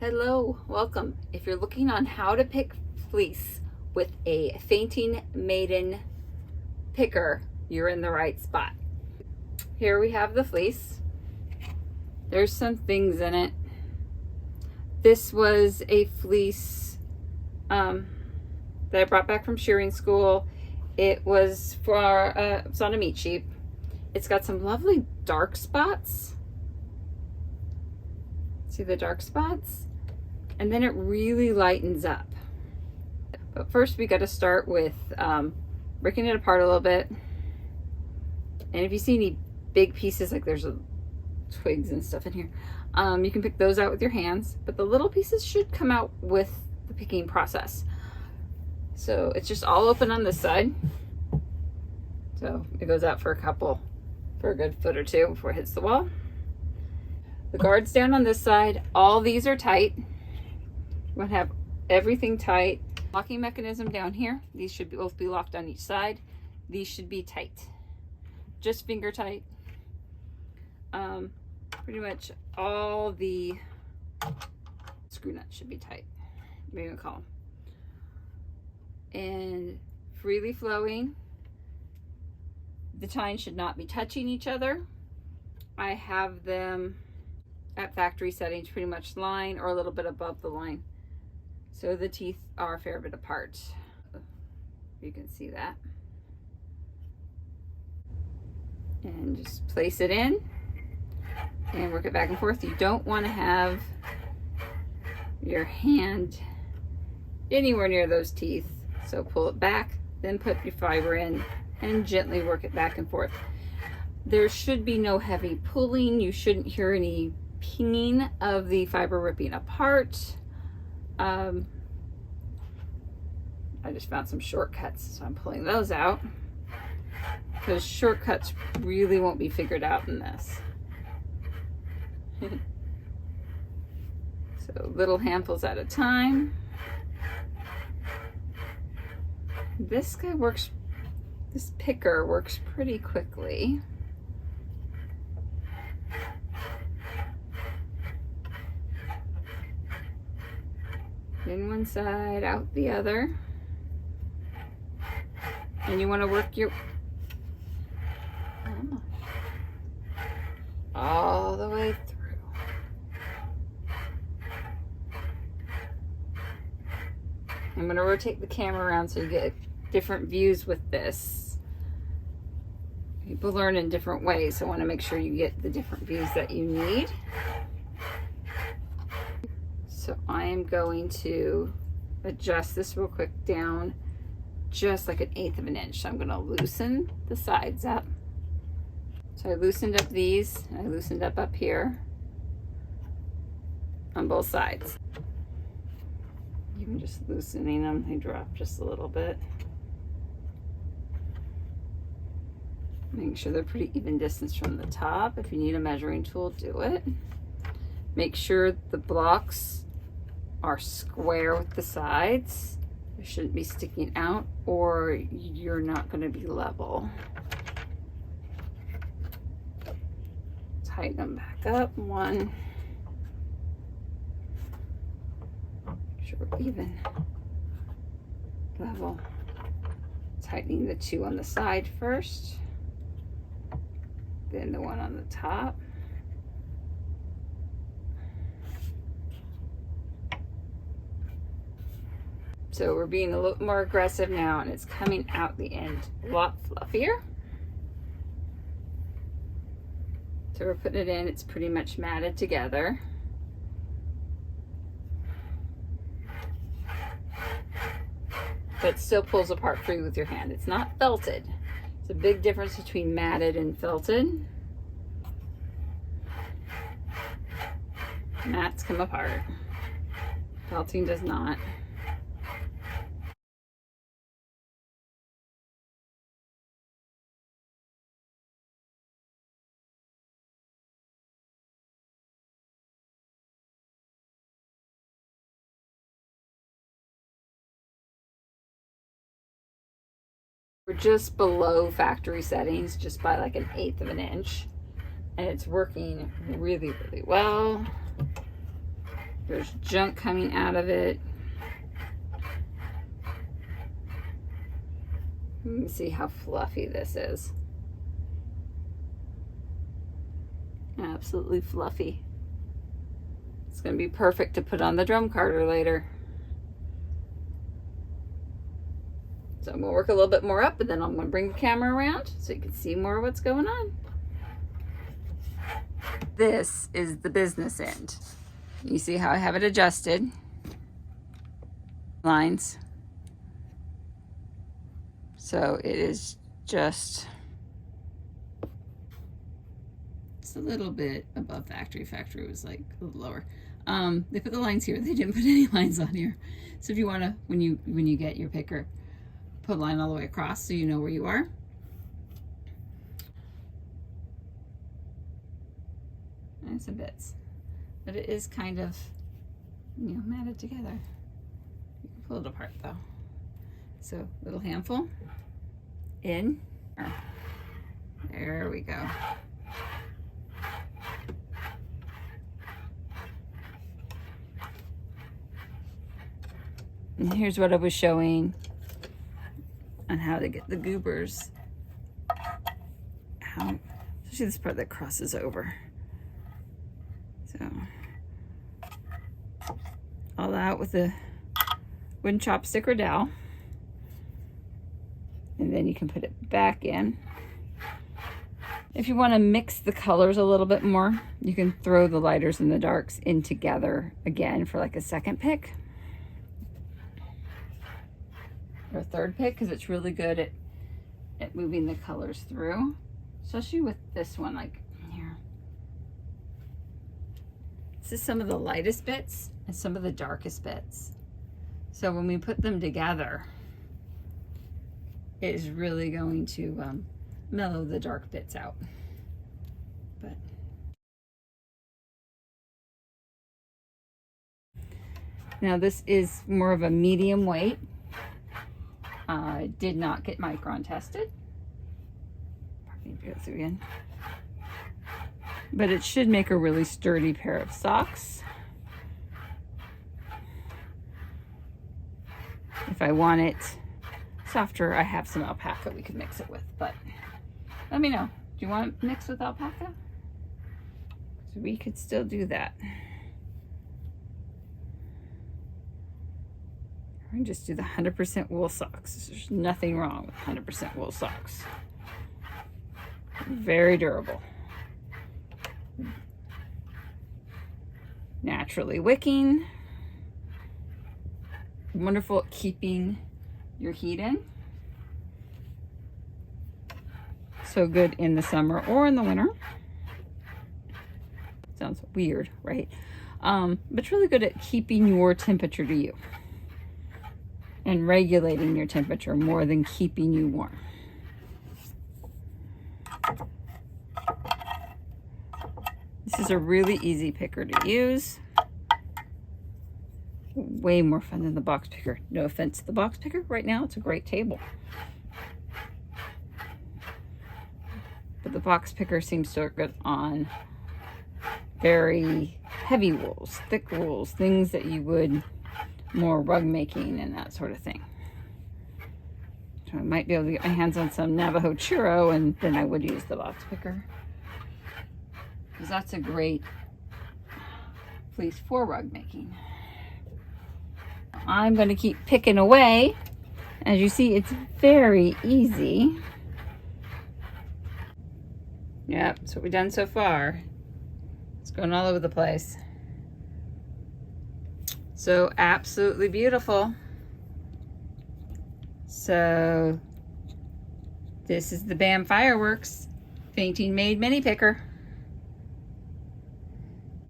Hello, welcome. If you're looking on how to pick fleece with a fainting maiden picker, you're in the right spot. Here we have the fleece. There's some things in it. This was a fleece that I brought back from shearing school. It was it's on a meat sheep. It's got some lovely dark spots. See the dark spots? And then it really lightens up. But first we got to start with breaking it apart a little bit. And if you see any big pieces, like there's twigs and stuff in here, you can pick those out with your hands, but the little pieces should come out with the picking process. So it's just all open on this side. So it goes out for a good foot or two before it hits the wall. The guard's down on this side. All these are tight. You want to have everything tight. Locking mechanism down here. These should both be locked on each side. These should be tight. Just finger tight. Pretty much all the screw nuts should be tight. Maybe we'll call them. And freely flowing. The tines should not be touching each other. I have them at factory settings, pretty much line or a little bit above the line. So the teeth are a fair bit apart. You can see that. And just place it in and work it back and forth. You don't want to have your hand anywhere near those teeth. So pull it back, then put your fiber in and gently work it back and forth. There should be no heavy pulling. You shouldn't hear any pinging of the fiber ripping apart. I just found some shortcuts, so I'm pulling those out because shortcuts really won't be figured out in this. So little handfuls at a time. This picker works pretty quickly. In one side, out the other. And you want to work your all the way through. I'm going to rotate the camera around so you get different views with this. People learn in different ways, so I want to make sure you get the different views that you need. So I am going to adjust this real quick down just like 1/8 of an inch. So I'm going to loosen the sides up. So I loosened up these, and I loosened up here on both sides. Even just loosening them, they drop just a little bit. Making sure they're pretty even distance from the top. If you need a measuring tool, do it. Make sure the blocks are square with the sides. They shouldn't be sticking out or you're not going to be level. Tighten them back up. One. Make sure we're even. Level. Tightening the two on the side first. Then the one on the top. So we're being a little more aggressive now, and it's coming out the end a lot fluffier. So we're putting it in, it's pretty much matted together. But still pulls apart free with your hand. It's not felted. It's a big difference between matted and felted. Mats come apart. Felting does not. We're just below factory settings, just by like 1/8 of an inch. And it's working really, really well. There's junk coming out of it. Let me see how fluffy this is. Absolutely fluffy. It's going to be perfect to put on the drum carder later. So I'm going to work a little bit more up, and then I'm going to bring the camera around so you can see more of what's going on. This is the business end. You see how I have it adjusted. Lines. So it is just a little bit above factory. Factory was like a little lower. They put the lines here. They didn't put any lines on here. So if you want to, when you get your picker, put a line all the way across so you know where you are. And some bits, but it is kind of, you know, matted together. You can pull it apart though. So little handful in. There we go. And here's what I was showing on how to get the goobers out, especially this part that crosses over. So all out with a wooden chopstick or dowel, and then you can put it back in. If you want to mix the colors a little bit more, you can throw the lighters and the darks in together again for like a second pick or a third pick, because it's really good at moving the colors through, especially with this one. Like here, this is some of the lightest bits and some of the darkest bits. So when we put them together, it is really going to mellow the dark bits out. But now this is more of a medium weight. I did not get micron tested. Again. But it should make a really sturdy pair of socks. If I want it softer, I have some alpaca we could mix it with, but let me know. Do you want it mixed with alpaca? So we could still do that. Or we can just do the 100% wool socks. There's nothing wrong with 100% wool socks. Very durable. Naturally wicking. Wonderful at keeping your heat in. So good in the summer or in the winter. Sounds weird, right? But it's really good at keeping your temperature to you and regulating your temperature more than keeping you warm. This is a really easy picker to use. Way more fun than the box picker. No offense to the box picker. Right now, it's a great table. But the box picker seems to work good on very heavy wools, thick wools, things that you would more rug making and that sort of thing. So I might be able to get my hands on some Navajo churro, and then I would use the box picker, because that's a great fleece for rug making. I'm going to keep picking away. As you see, it's very easy. Yep, that's what we've done so far. It's going all over the place. So absolutely beautiful. So this is the BAM Fireworks Fainting Maid Mini Picker.